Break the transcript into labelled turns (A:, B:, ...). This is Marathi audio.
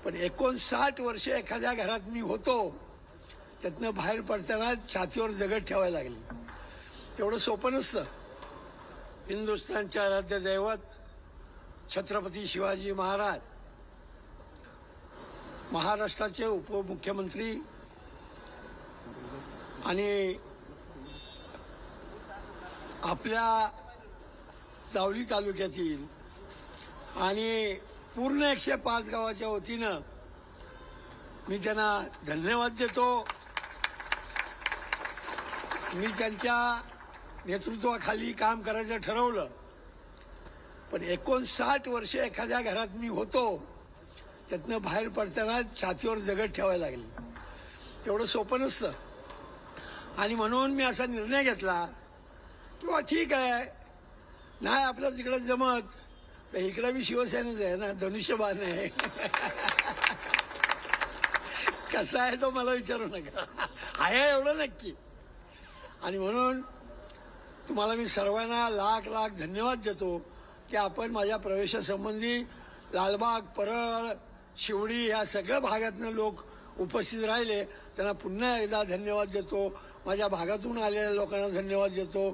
A: पण 59 वर्ष एखाद्या घरात मी होतो, त्यातनं बाहेर पडताना छातीवर दगड ठेवायला लागले. एवढं सोपं नसतं. हिंदुस्थानचे आराध्य दैवत छत्रपती शिवाजी महाराज, महाराष्ट्राचे उपमुख्यमंत्री आणि आपल्या जावली तालुक्यातील आणि पूर्ण 105 गावाच्या वतीनं मी त्यांना धन्यवाद देतो. मी त्यांच्या नेतृत्वाखाली काम करायचं ठरवलं, पण 59 वर्ष एखाद्या घरात मी होतो, त्यातनं बाहेर पडताना छातीवर दगड ठेवायला लागले. एवढं सोपं नसतं. आणि म्हणून मी असा निर्णय घेतला किंवा ठीक आहे, नाही आपलं तिकडं जमत, तर इकडं मी शिवसेनेच आहे ना, धनुष्यबाण आहे. कसा आहे तो मला विचारू नका, आहे एवढं नक्की. आणि म्हणून तुम्हाला मी सर्वांना लाख लाख धन्यवाद देतो की आपण माझ्या प्रवेशासंबंधी लालबाग, परळ, शिवडी या सगळ्या भागातनं लोक उपस्थित राहिले. त्यांना पुन्हा एकदा धन्यवाद देतो. माझ्या भागातून आलेल्या लोकांना धन्यवाद देतो.